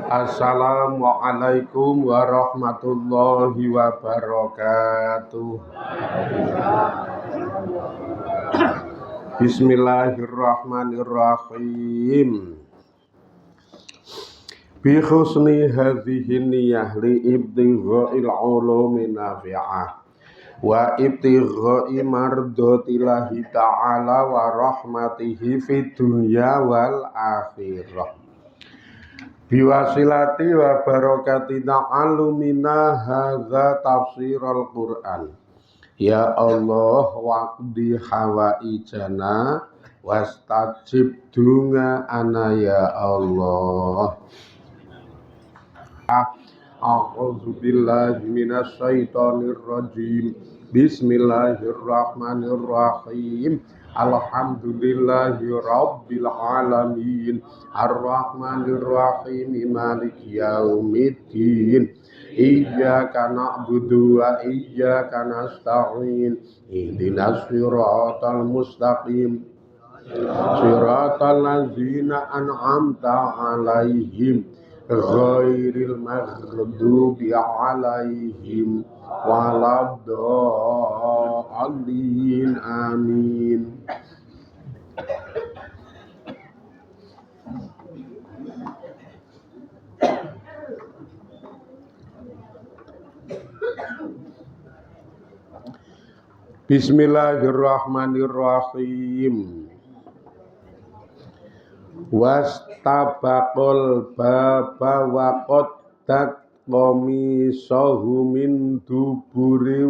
Assalamualaikum warahmatullahi wabarakatuh. Bismillahirrahmanirrahim. Bi husni hadhihi niyyah li ibtigha'il ulumi nafi'ah wa ibtigha'i mardatillahi ta'ala wa rahmatihi fid dunya wal akhirah. Biwasilati wa barakati ta'allumina hadza tafsirul Qur'an. Ya Allah waqdi hawaijana wastajib dunga ana ya Allah. A'udzu billahi minasy syaithanir rajim. Bismillahirrahmanirrahim. Alhamdulillahi rabbil alamin. Arrahmanirrahim. Maliki yaumiddin. Iyyaka na'budu wa iyyaka nasta'in. Ihdinas siratal mustaqim. Siratal ladzina an'amta 'alaihim ghairil maghdubi 'alaihim waladdallin. Amin. Bismillahirrahmanirrahim. Wastabaqul baba wa qaddat qamisahu min duburi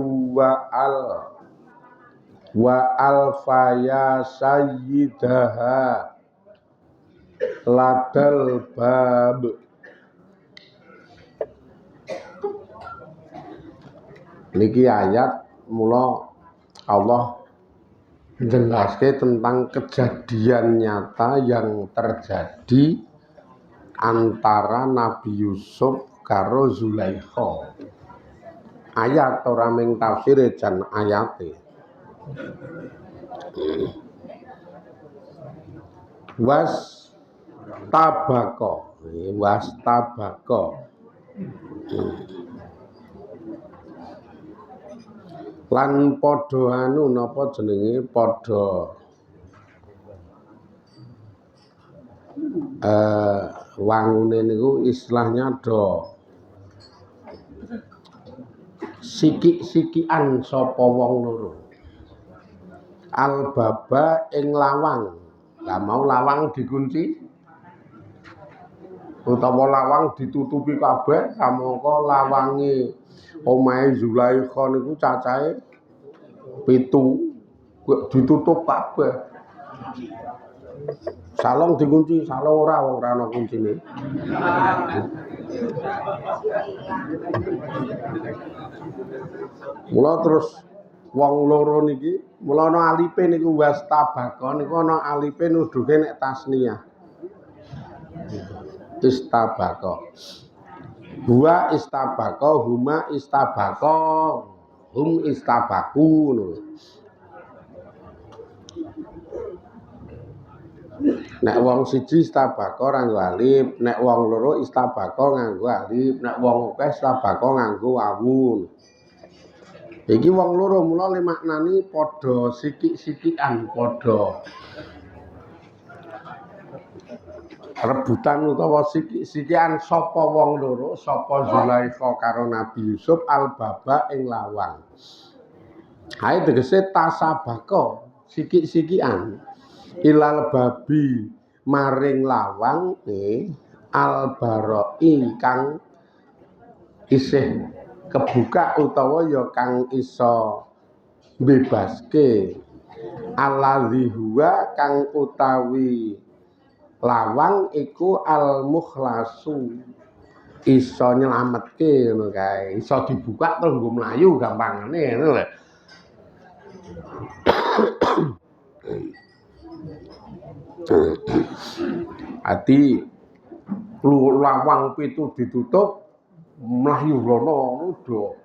wa alfaya sayyidaha ladal bab. Niki ayat mula Allah menjelaskan tentang kejadian nyata yang terjadi antara Nabi Yusuf karo Zulaikha. Ayat ora ming tafsir jan ayate. Wastabaqo. Lan padha anu napa jenenge padha wangune niku istilahnya do sikik-sikikan sapa wong loro. Albaba ing lawang. Lah mau lawang dikunci utawa lawang ditutupi kabeh, samangka lawange omahe Zulaikha niku cacahe 7 ditutup kabeh. Salong dikunci, salong ora ana kuncine. Mula terus wong loro niki, mula ana alipe niku wastabaqo niku ana alipe nuduhke nek tasniyah. Istabaqo. Huwa istabaqo, huma istabaqo, hum istabaqu ngono. Nek wong siji istabaqo nganggo alif, nek wong loro istabaqo nganggo alif, nek wong akeh istabaqo nganggo wawu. Iki wong loro mula le maknani padha sikik-sikikan, padha rebutan utawa sikik-sikikan sapa wong loro, sapa Zulaikha karo Nabi Yusuf albaba ing lawang. Hae tegese tasabaqo, sikik-sikikan. Ilal babi maring lawang albaroi kang isih kebuka utawa ya kang iso bebaske. Allazi huwa kang utawi lawang iku al-mukhlasu, iso nyelametke ngono kae, iso dibuka terus nggo mlayu gampangane ngono lho. Ati lawang pitu ditutup mlayu rono udo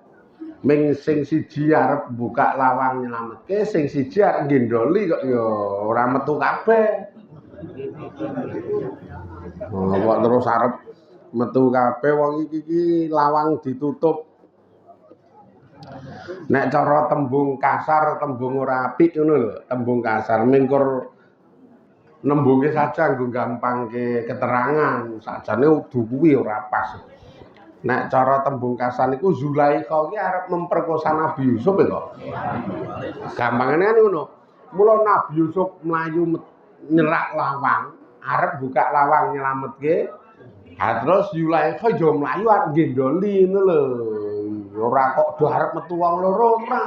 Ming sing siji arep buka lawang nyelametke, sing siji arep gendoli kok ya ora metu kabeh. Kok terus arep metu kabeh wong iki lawang ditutup. Nek cara tembung kasar, tembung ora apik ngono lho, tembung kasar mingkur nembunge saja nggo gampangke keterangan, sakjane udu kuwi ora pas. Nek cara tembung kasar niku Zulaikha iki arep memperkosa Nabi Yusuf kok. Gampangane kan ngono. Mula Nabi Yusuf mlayu nyerak lawang, arep buka lawang nyelametke. Ha terus Zulaikha yo mlayu arep gendoli ngono lho. Ora kok do arep metu wong loro ora.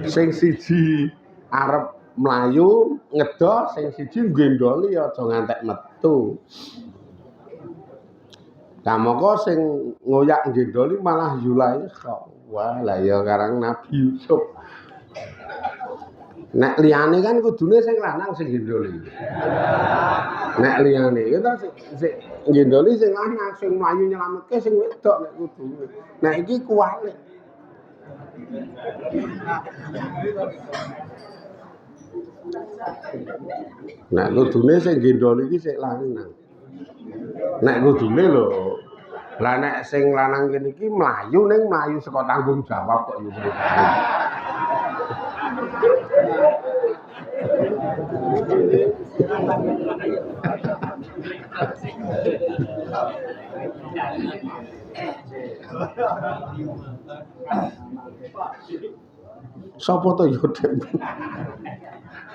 Sing siji arep mlayu ngedo, sing siji gendoli aja ngantek metu. Nah moko sing ngoyak gendoli malah Zulaikha. Wah, lah ya karang Nabi Yusuf. Nek liyane kan kudune sing lanang sing gendoli. Nek liyane kita sing gendoli sing lanang, sing mlayu nyelametke sing wedok nek kudune. Nek iki kuwalik. Nek kudune sing gendoli iki sing lanang. Nek kudune lho. Lah nek sing lanang kene iki mlayu ning mlayu saka tanggung jawab kok yo. Sopo to yo Dek?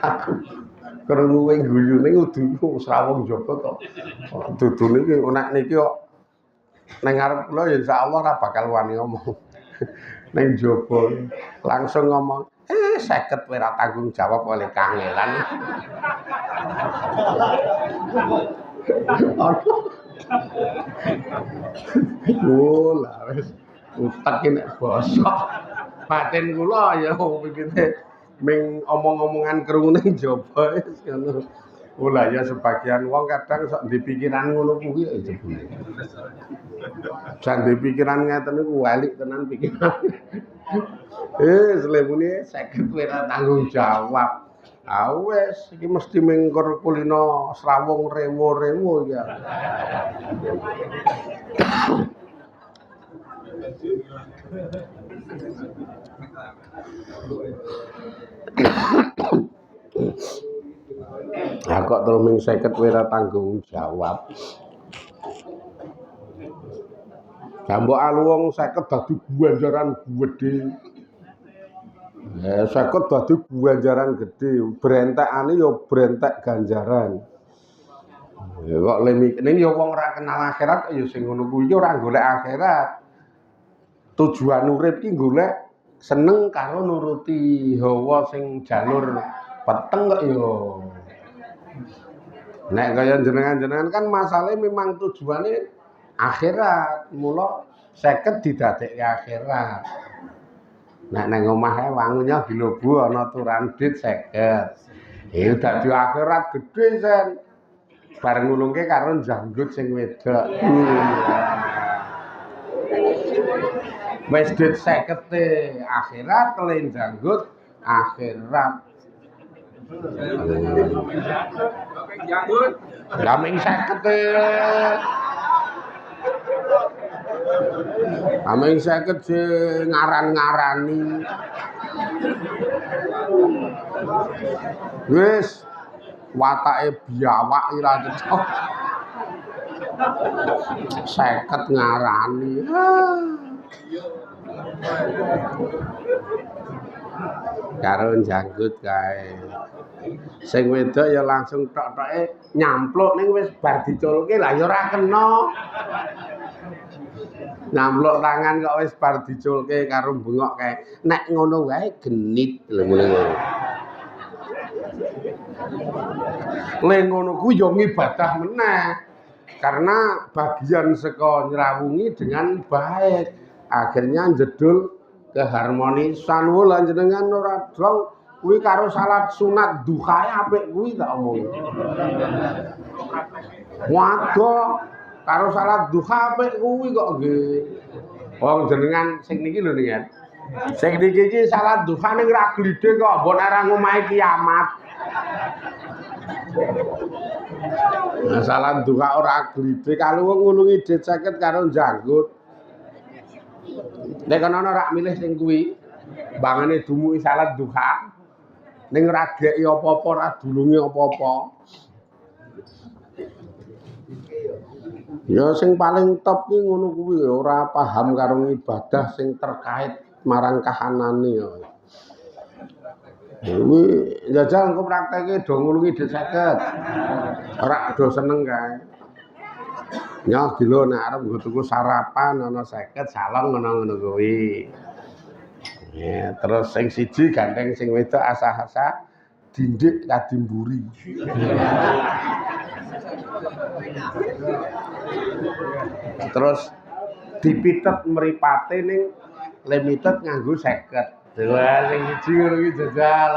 Aku krungu wing guyune udu srawung jaba to. Dudune iki nek niki kok ning ngarep kula ya insyaallah ora bakal wani ngomong. Ning jaba langsung ngomong, 50 kowe ora tanggung jawab oleh kangelan. Oh, lah wis utek nek bosok. Batin kula ya pikire ming omong-omongan krungu ning jaba wis ngono. Oh lah ya sebagian wong kadang sok di pikiran ngono kuwi ya jebule. Jan di pikiran ngeten niku walik tenan pikiran. Slemune 50 kowe ora tanggung jawab. Ah wis iki mesti mingkur kulino srawung rewo-rewo ya. Lah kok terus ming 50 kowe ora tanggung jawab. Jambok alu wong 50 dadi ganjaran gedhe. 50 dadi ganjaran gedhe, brentekane ya brentek ganjaran. Ya kok ning ya wong ora kenal akhirat ya sing ngono kuwi ora golek akhirat. Tujuan urip ki golek seneng karo nuruti hawa sing jalur peteng kok ya. Nek kaya jenengan-jenengan kan masalahe memang tujuane akhirat, mula 50 didadekke akhirat. Nek nang omahe wangunya dilobu ana turan dit 50. Dadi akhirat gedhe sen. Bareng ngulungke karo janggut sing wedok. Wis dit 50 akhirat telen janggut akhirat. Janggut. Gaming 50. Aming 50 sing ngaran-ngarani. Wis watake biawak ira cocok. 50 ngarani. Karo janggut kae. Sing wedok ya langsung tok-toke nyampluk ning wis bar diculke lah ya ora kena. Nyampluk tangan kok wis bar diculke karo bengok kae. Nek ngono wae genit lho ngono. Le ngono kuwi ya ngibadah meneh. Karena bagian saka nyrawungi dengan baik. Akhirnya jedul keharmonisan lan jenengan ora dong kuwi karo salat sunat duhae apik kuwi tak omong. Waduh karo salat duha apik kuwi kok nggih. Wong jenengan sing niki lho niku. Sing niki iki salat duha ning ra glidhe kok mbok ora ngomahe kiamat. Nah, salat duha ora glidhe kalau wong ngulungi dit 50 karo janggut. Nek ana rak milih sing kuwi, bangane dumuki salat duha ning ora geki apa-apa, ora dulungi apa-apa. Ya sing paling top ki ngono kuwi ora paham karo ibadah sing terkait marang kahanane ya. Kuwi njajal engko prakteke do ngulungi dit 50. Ora do seneng kae. Ya gila nek arep nggo tuku sarapan ana 50 salong ngono kuwi. Ya, terus sing siji gandeng sing wedok asah-asah dindik kadimburi. Terus dipitet mripate ning limited nganggo 50. Wah, sing siji ngono iki jajal.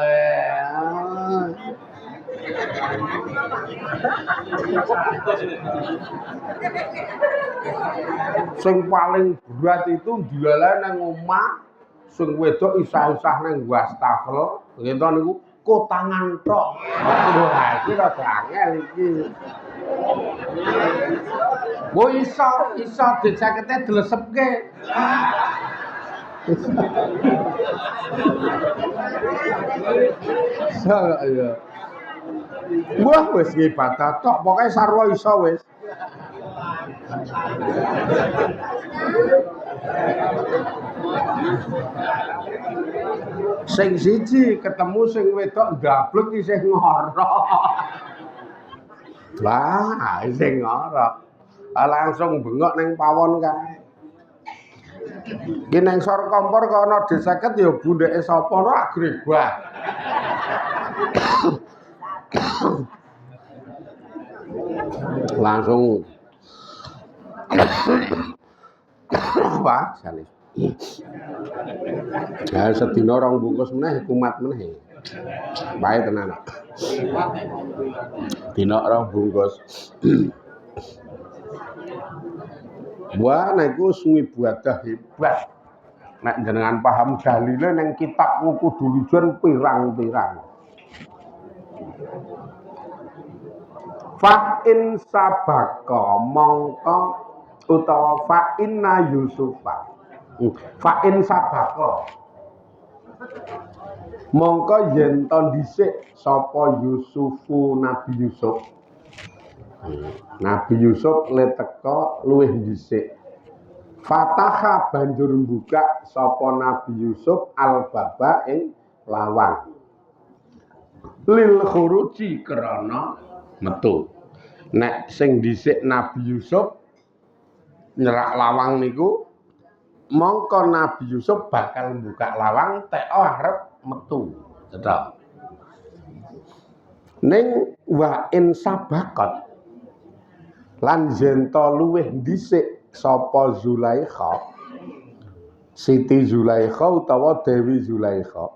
Sing paling berat itu dilala nang omah, sing wedok isah-isah nang wastafel, ngene niku kotangan tok. Wah, iki rada angel iki. Wo iso dicekete dilesepke. Salah ya. Wah wis ngibadah tok, pokoke sarwa iso wis. Sing siji ketemu sing wedok ndablek isih ngorok. Lah, isih ngorok. Langsung bengok ning pawon kae. Ki ning sor kompor kok ana D50 ya bundeke sapa ora grebah. Langsung apa jane. Ya sedina rong bungkus meneh kumat meneh. Bae tenan. Dina rong bungkus. Wah, nek iku ibadah hebat. Nek jenengan paham dalile ning kitab kudu lijen pirang-pirang. Fa in sabaka mongko utawa fa inna yusufa. Fa in sabaka mongko yen to dhisik sapa Yusufu Nabi Yusuf. Nabi Yusuf le teka luwih dhisik. Fataha banjur mbuka sapa Nabi Yusuf al-baba ing lawang. Lil khuruji krana metu. Nek sing dhisik Nabi Yusuf nyerak lawang niku mongko Nabi Yusuf bakal mbuka lawang teko arep metu. Cetok. Ning wa in sabaqat lan jento luwih dhisik sapa Zulaikha, Siti Zulaikha utawa Dewi Zulaikha,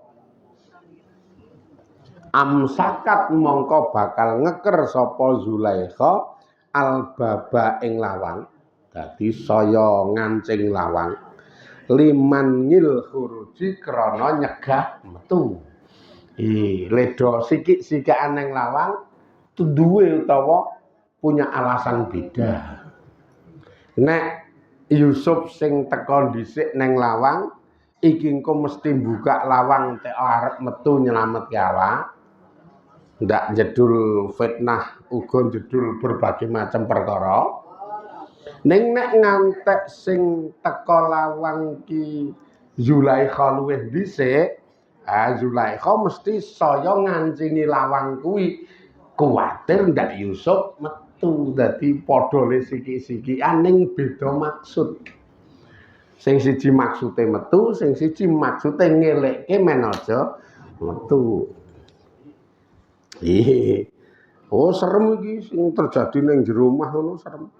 amsakat mongko bakal ngeker sapa Zulaikha al-baba ing lawang, dadi saya ngancing lawang liman ngil khuruji krana nyegah metu. Ledo sikik-sikikan ning lawang duwe utawa punya alasan beda. Nek Yusuf sing teka dhisik neng lawang iki engko mesti buka lawang tek arep metu nyelametke awak. Ndak jedul fitnah uga jedul berbagai macam perkara. Ning nek ngantek sing teka lawang ki Zulaikha luwih dhisik, Zulaikha mesti saya ngancini lawang kuwi kuwatir ndak Yusuf metu, dadi padha le siki-sikian ning beda maksud. Sing siji maksude metu, sing siji maksude ngelekke men aja metu. Oh serem iki sing terjadi ning jero omah ngono serem.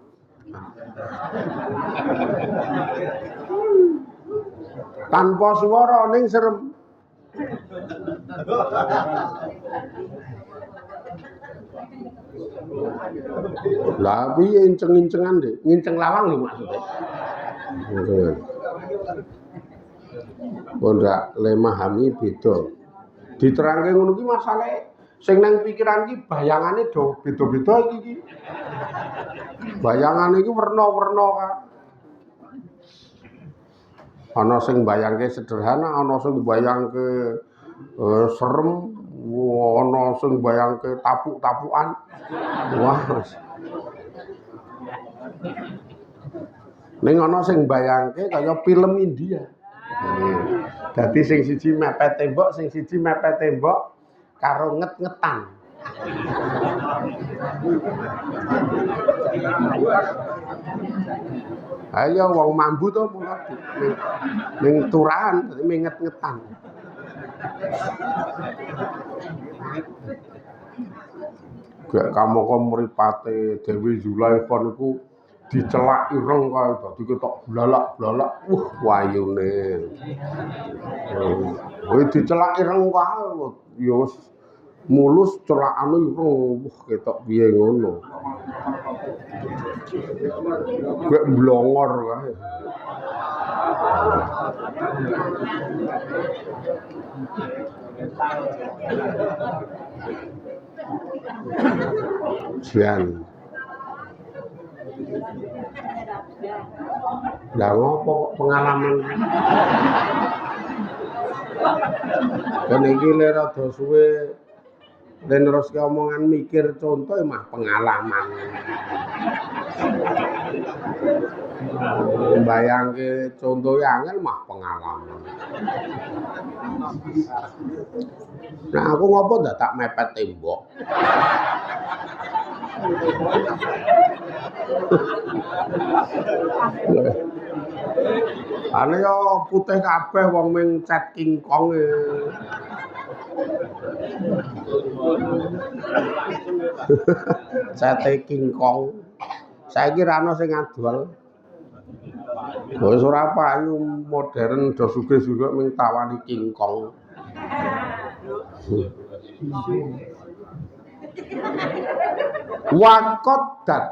Tanpa swara ning serem. Lah piye inceng-incengan Dik? Nginceng lawang lho maksudnya. Ndak le memahami beda. Diterangke ngono ki masalahe sing nang pikiran ki bayangane do beda-beda iki. Bayangane iki werna-werna kan. Ana sing bayangke sederhana, ana sing bayangke serem, ana sing bayangke tapuk-tapukan. Wah. Ning ana sing bayangke kaya film India. Dadi sing siji mepet tembok, sing siji mepet tembok karo nget-ngetan. Ayo wong mambu to mula ning turahan nget-ngetan. Gek kamangka mripate Dewi Zulaikha niku dicelak ireng kae dadi ketok blalak-blalak. Wayune. Dicelak ireng kae ya wis mulus celakane ireng ketok piye ngono. Gek blongor kae. Sian. Lah ngopo kok pengalaman? Kan iki le rada suwe dan terus omongan mikir contoh mah pengalaman. Bayangke contoh angel mah pengalaman. Nah aku ngopo ndak tak mepet tembok. Ane yo putih kabeh wong ming cat King Kong e. Cate King Kong. Saiki ra ono sing adol. Wis ora payu modern do sugih-sugih ming tawani King Kong. Wakodat.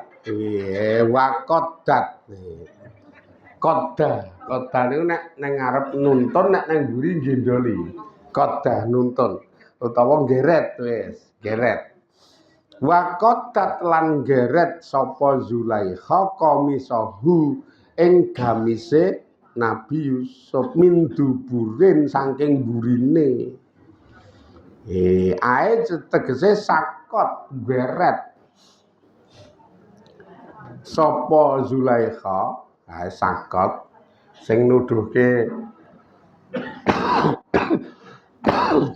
Wakodat. Koda niku nek nang ngarep nuntun nek nang mburi gendoli. Koda nuntun utawa geret wis, geret. Wakodat lan geret sapa Zulaikha komisahu ing gamise Nabi Yusuf min duburin saking burine. Ae tegese sakot geret sapa Zulaikha sakot sing nuduhke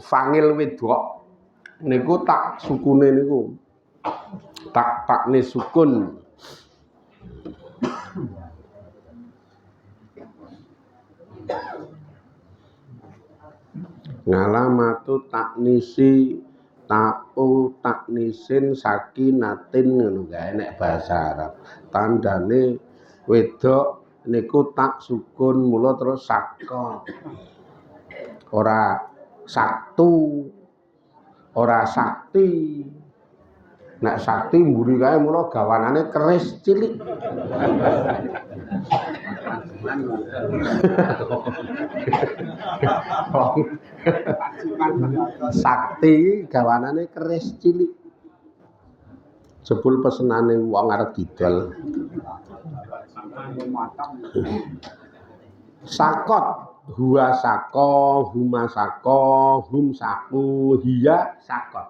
fangil wedok niku tak sukune niku takne sukun ngalamatu taknisi taknisin sakinatin ngono gae nek bahasa Arab tandane wedok niku tak sukun mula terus sakot ora saktu ora sakti nek sakti mburi kae mula gawanane keris cilik sakti gawanane keris cilik jebul pesenane wong arep didol sakot huwa sako huma sako hum saku hiya sakot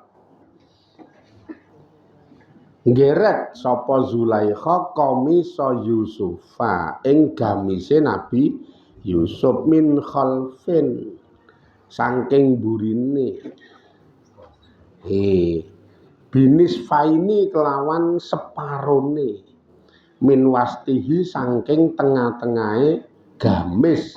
ngeret sapa Zulaikha komisa Yusufa ing gamise Nabi Yusuf min khalfin saking burine binis faini kelawan separone min wastihi saking tengah-tengahe gamis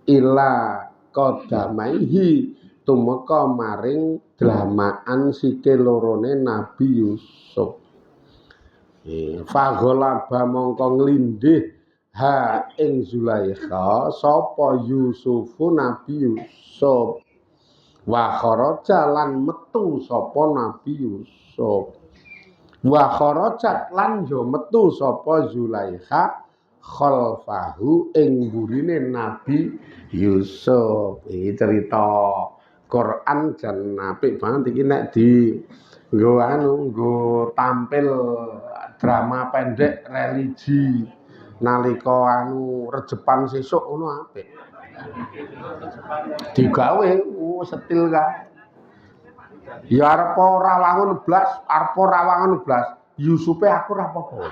ila qadamaihi tumeka maring dlamaan sikil lorone Nabi Yusuf. Fagolaba mongko nglindih ha ing Zulaikha sapa Yusufu Nabi Yusuf. Wa kharaja lan metu sapa Nabi Yusuf. Wa kharajat lan yo metu sapa Zulaikha khalfahu ing burine Nabi Yusuf. Iki cerita Quran jan apik banget iki nek di nggo tampil drama pendek religi nalika rejepan sesuk ngono apik. Digawe setil kae. Ya arep ora wangun blas, arep ora wangun blas. Yusufe aku ora apa-apa.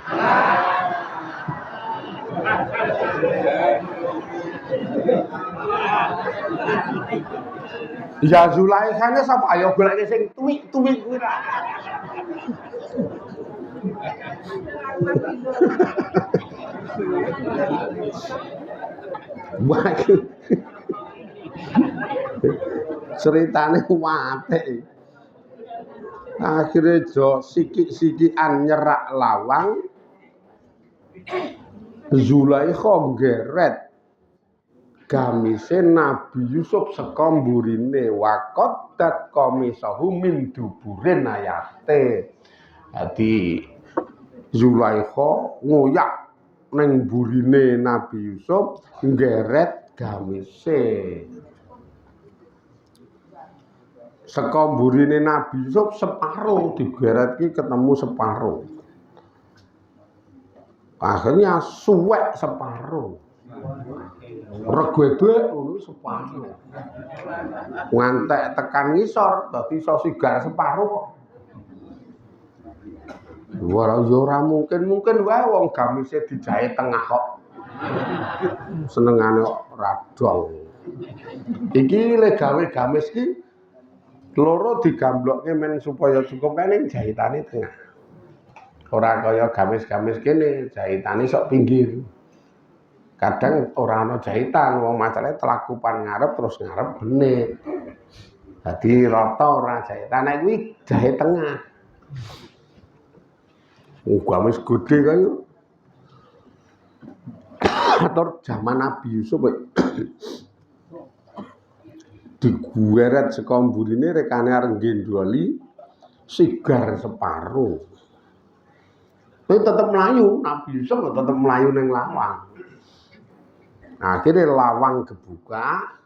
Ya Zulaikhane sapa ayo goleke sing tuwik-tuwik kuwi ra. Wah. Ceritane apik. Akhire jo sikik-sikikan nyerak lawang. Zulaikha nggeret gamise Nabi Yusuf saka mburine waqaddat qamisahu min duburin ayate. Dadi Zulaikha ngoyak ning burine Nabi Yusuf nggeret gamise. Saka mburine Nabi Yusuf separuh digeret ki ketemu separuh. Akhirnya suwek separuh. Regwedek ngono separuh. Ngantek tekan ngisor dadi iso sigar separuh kok. Ora mungkin wae wong gamise dijahit tengah kok. Senengane kok radong. Iki le gawe gamis ki loro digamblokke men supaya cukup ning jahitane tengah. Ora kaya gamis-gamis kene jahitane sok pinggir. Kadang ora ana jahitan, wong macale telakupan ngarep terus ngarep benik. Dadi rata ora jahitan, nek kuwi jahit tengah. Gamis gede kaya. Atur zaman Nabi Yusuf digweret saka mburine rekane arep ngendoli sigar separuh. Tapi tetep mlayu, Nabi Yusuf tetep mlayu ning lawang. Akhirnya lawang kebuka,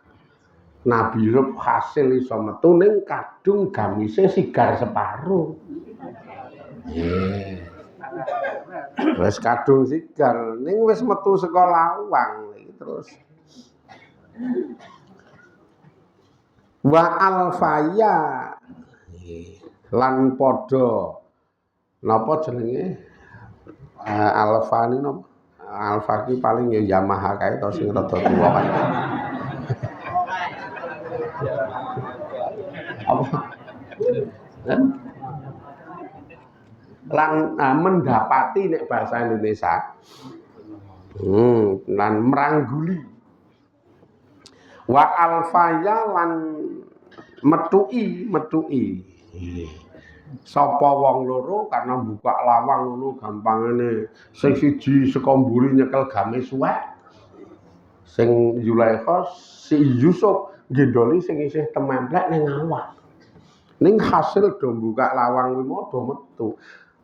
Nabi Yusuf hasil iso metu ning kadung gamise sigar separuh. Wis kadung sigar, ning wis metu saka lawang iki terus. Wa alfaya lan padha napa jenenge alfa ni napa alfa ki paling ya Yamaha kae to sing rada tuwa kae apa lan mendapati nek bahasa Indonesia lan merangguli wa alfaya lan metui sapa wong loro karena buka lawang ngono gampangane sing siji saka mburi nyekel gamis suwek sing Zulaikha si Yusuf gendoli sing isih tememplek ning awak ning hasil do buka lawang kuwi do metu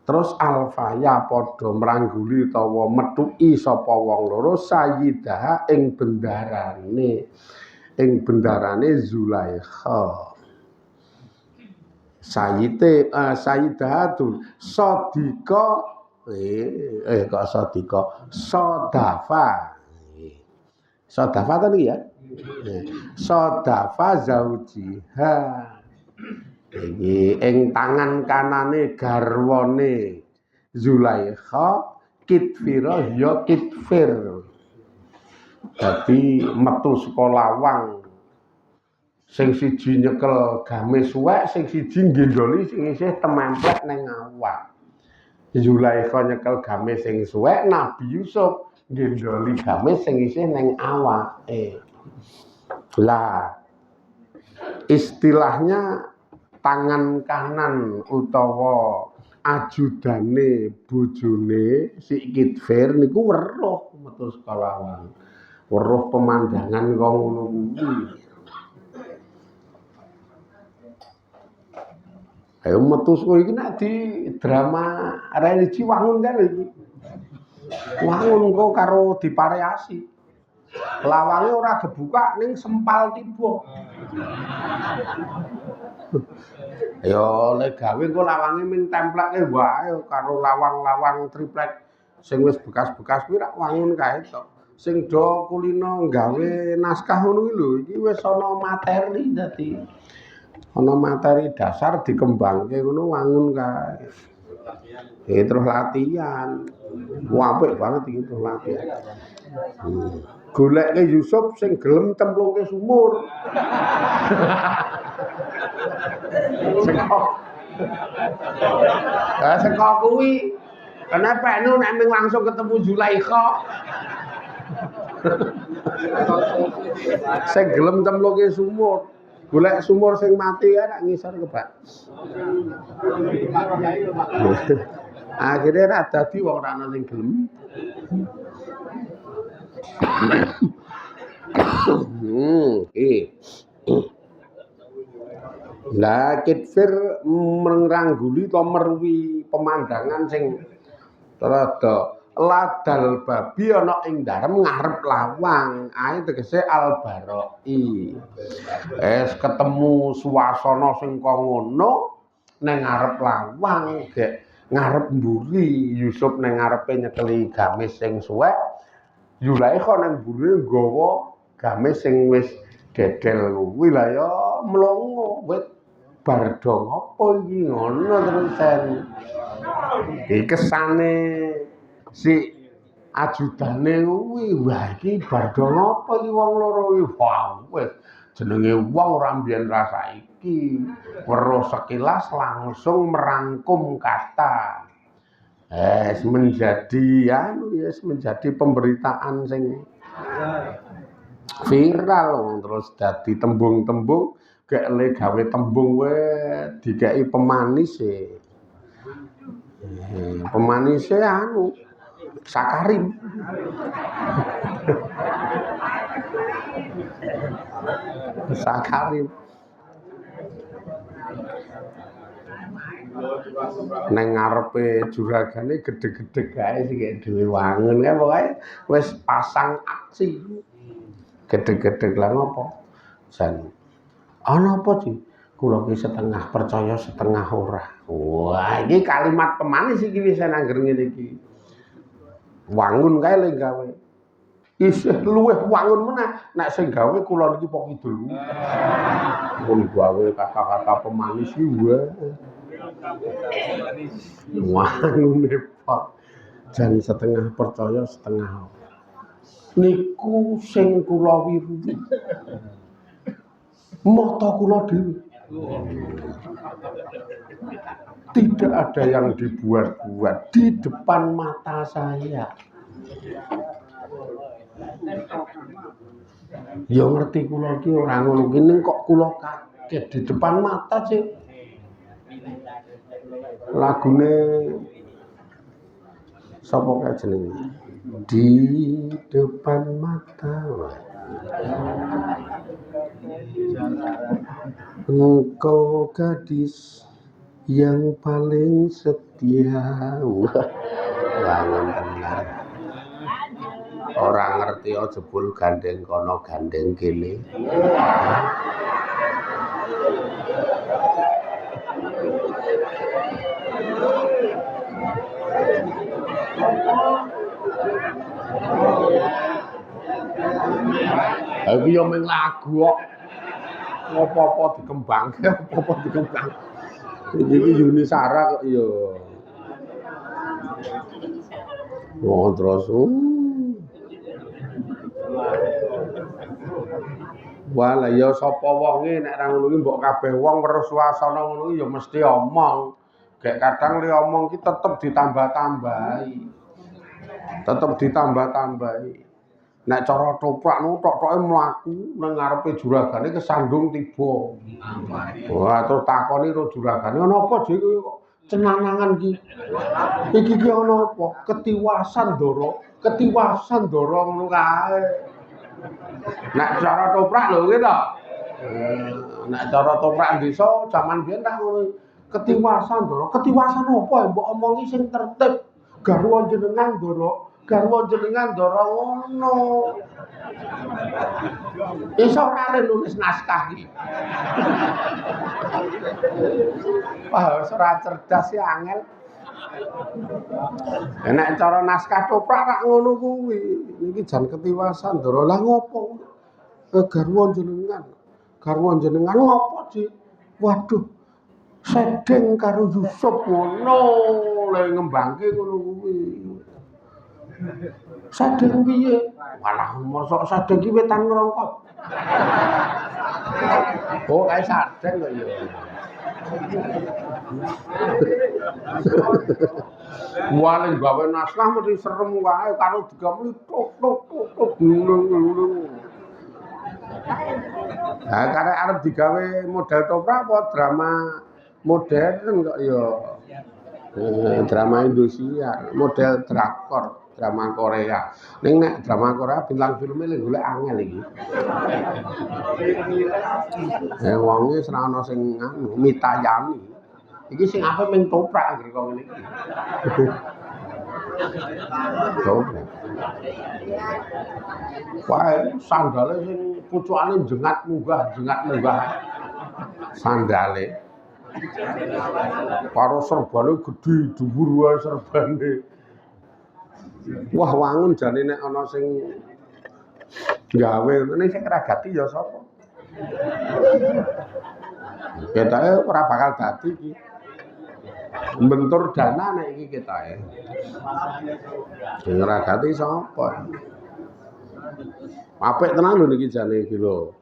terus alfaya padha mrangguli utawa metui sapa wong loro sayyidah ing bendarane Zulaikha Sayyidatul Sodika kok Sodika Sodafa tadi ya Sodafa zaujiha iki ing tangan kanane garwane Zulaikha kitfira ya kitfir dadi metu saka lawang sing siji nyekel gamis suwek, sing siji ngendoli sing isih tememplek ning awak. Zulaikha nyekel gamis sing suwek, Nabi Yusuf ngendoli gamis sing isih ning awake. Lah istilahnya tangan kanan utawa ajudane bojone si Kitfir niku weruh metu saka lawang. Weruh pemandangan kok ngono kuwi. Ayo metu kowe iki nek di drama religi wangun kan iki. Wangun kok karo dipareasi. Lawange ora kebuka ning sempal tiba. Ya lek gawe engko lawange ming templeke wae karo lawang-lawang triplek sing wis bekas-bekas kuwi rak wangun kae tok. Sing do kulino gawe naskah ngono kuwi lho, iki wis ana materi dadi. Ana materi dasar dikembangke ngono wangun kae. Terus latihan. Wah, apik banget iki terus latihan. Goleke Yusuf sing gelem cemplungke sumur. Seko kuwi kenapa nu nek langsung ketemu Zulaikha. Sing gelem cemplungke sumur. Golek sumur sing mati kan nak ngisor kebak. Akhirnya ra dadi wong ora ana sing gelem. Lah kitfir merangguli to merwi pemandangan sing rada ladal babi ana ing darem ngarep lawang. Ae tegese albaroi. Ketemu suasana sing kok ngono ning ngarep lawang gek ngarep mburi Yusuf ning ngarepe nyekeli gamis sing suwek. Zulaikha nang mburi nggawa gamis sing wis dedel kuwi lah ya mlongo wit bar dong apa iki ngono terusan. Iki kesane si ajudane kuwi wah iki bar dong apa iki wong loro iki wah wis jenenge wong ora mbiyen ra saiki weruh sekilas langsung merangkum kata. Menjadi pemberitaan sing viral terus dadi tembung-tembung gek le gawe tembung we dikeki pemanis e. Pemanise anu Sakarim. Sakarim. Neng ngarepe juragane gede-gede kae sing dhewe wangun kae pokoke wis pasang aksi. Gede-gede lah ngopo? Jan. Ana apa sih? Kula ki setengah percaya setengah ora. Wah, iki kalimat pemanis iki wis nangger ngene iki. Wangun kae le gawe. Isih luwih wangun meneh nek sing gawe kula niki pok kidul. Mun gawe kata-kata pemanis iki wae. Wangun nepot. Jan setengah percaya setengah niku sing kula wiruhi. Mata kula dhewe. Tidak ada yang dibuat-buat di depan mata saya. Ya ngerti kula iki ora ngono ki ning kok kula kaget di depan mata sih. Lagune sapa kae jenenge? Di depan mata. Engkau gadis yang paling setia. Wangun tenan. Ora ngerti jebul gandeng kono gandeng kene. Iki yo mung lagu kok. Apa-apa dikembangke, apa-apa dikembang. Iki Yuni Sara kok yo. Oh, terus. Wala ya sapa wonge nek ra ngono ki mbok kabeh wong weruh suasana ngono ki ya mesti omong. Gek kadang li omong ki tetep ditambah-tambahi. Tetep ditambah-tambahi. Nek cara toprak nu tok-toke mlaku nang ngarepe juragane kesandung tiba. Wah, terus takoni karo juragane, "Ana apa, Dik, kok cenanangan ki?" "Iki ki ana apa? Ketiwasan Dara ngono kae." Nek cara toprak lho kuwi to. Nek cara toprak desa jaman biyen tak ngono. Ketiwasan Ndara, ketiwasan apa mbok omongi sing tertib. Garwa jenengan Ndara ngono. Iso ora nulis naskah iki. Wah, ora cerdas ya angel. Nek cara naskah toprak rak ngono kuwi. Niki jan ketiwasan Ndara. Lah ngopo? Garwa jenengan ngopo, Dik? Waduh. Sedeng karo Yusuf ngono, le ngembangke ngono kuwi. Sedeng piye? Walah mosok sedeng ki wetan ngrongkot. Oh, kae sadeng kok ya. Wale gawe naskah mesti serem wae karo digamli tok gulung. Nah, karena arep digawe model toprak apa drama modern kok ya. Drama Indonesia, model drakor, drama Korea. Ning nek drama Korea bintang filme lek golek angel iki. Wonge ora ana sing anu mitayani. Iki sing apik ming toprak anggere kok ngene iki. Toprak. Wae sandale sing pucukane jengat munggah. Sandale. Karo serbane gedhe dhuwur wae serbane. Wah wangun jane nek ana sing gawe ngene sing ngragati ya sapa? Ketoke ora bakal dadi iki. Mbentur dana nek iki ketoke. Sing ngragati sapa? Apik tenan lho niki jane iki lho.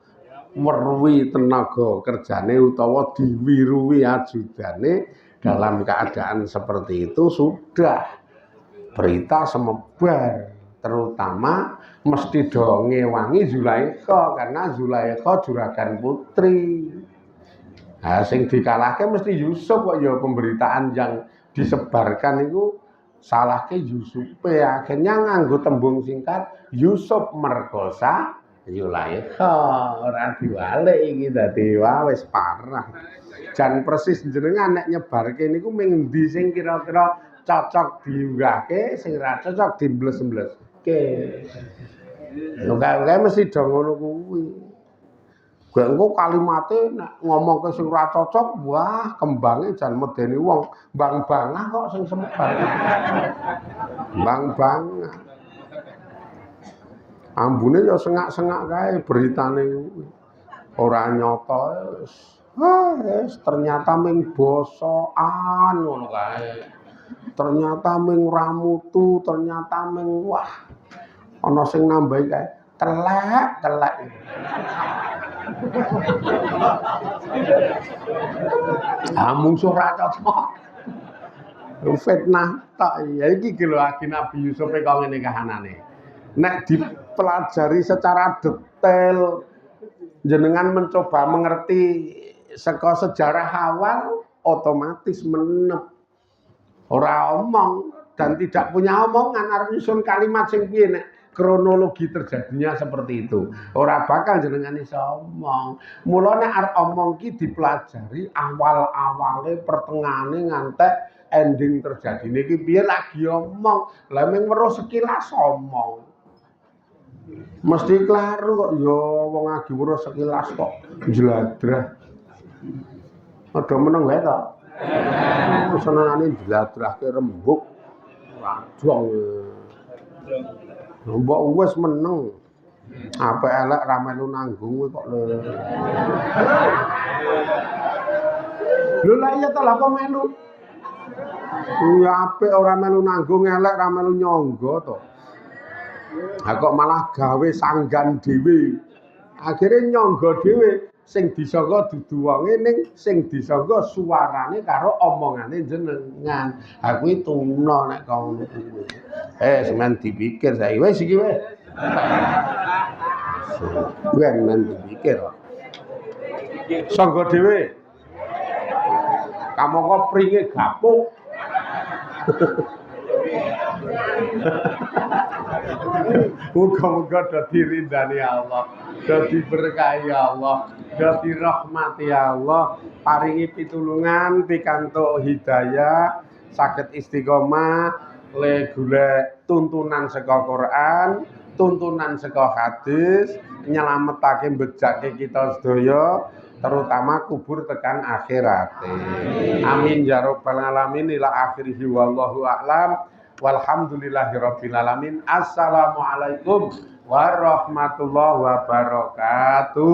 Merwi tenaga kerjane utawa diwiruwi ajudane dalam keadaan seperti itu sudah berita semebar, terutama mesti do ngewangi Zulaikha karena Zulaikha juragan putri. Nah, sing dikalahke mesti Yusuf kok ya pemberitaan yang disebarkan itu salahke Yusufe, akhirnya nganggo tembung singkat Yusuf merkosa Zulaikha, ora diwalik iki dadi wis parah. Jan persis jenengan nek nyebarke niku ming endi sing kira-kira cocok diunggahke, sing ora cocok dimbles-mbleske. Lha mesti do ngono kuwi. Gek engko kalimate nek ngomongke sing ora cocok, wah kembange jan medeni wong, bang-bangah kok sing semebar. Bang-bangah. Ambune ya sengak-sengak kae beritane kuwi. Ora nyata wis ternyata ming bosokan ngono kae. Ternyata ming ramutu, ternyata ming wah. Ana sing nambahi kae telek. Mungsuh ora cocok. Fitnah tok ya iki lho agi Nabi Yusuf kok ngene kahanane. Nek dipelajari secara detail jenengan mencoba mengerti saka sejarah awal otomatis menep ora omong dan tidak punya omongan arep nyusun kalimat sing piye nek kronologi terjadinya seperti itu ora bakal jenengan iso omong mula nek arep omong ki dipelajari awal-awale pertengahane ngantek ending terjadi niki piye lagi omong lah ming weruh sekilas omong mesti klaru kok ya wong agi weruh sekilas kok jladrah. Padha meneng wae to. Senengane jladrahke rembug rajong. Mbok wis meneng. Apik elek ra melu nanggung kok lho. Lho lah iya to lah apa melu. Ya apik ora melu nanggung elek ra melu nyangga to. Ha kok malah gawe sanggan dhewe. Akhire nyangga dhewe sing disangka dudu wonge ning sing disangka suarane karo omongane jenengan. Ha kuwi tuna nek ngono kuwi. Semen dipikir saiki wis iki wis. Men dipikir kok. Sangga dhewe. Kamangka pringe gapuk. Muga-muga dadi rindane Allah. dadi berkah ya Allah, dadi rahmati ya Allah, paringi pitulungan pikantuk hidayah, saged istiqomah le golek tuntunan saka Quran, tuntunan saka hadis, nyelametake bejake kita sedaya terutama kubur tekan akhirat. Amin ya rabbal alamin. Ila akhirih wallahu a'lam. Walhamdulillahirabbil alamin. Assalamualaikum warahmatullahi wabarakatuh.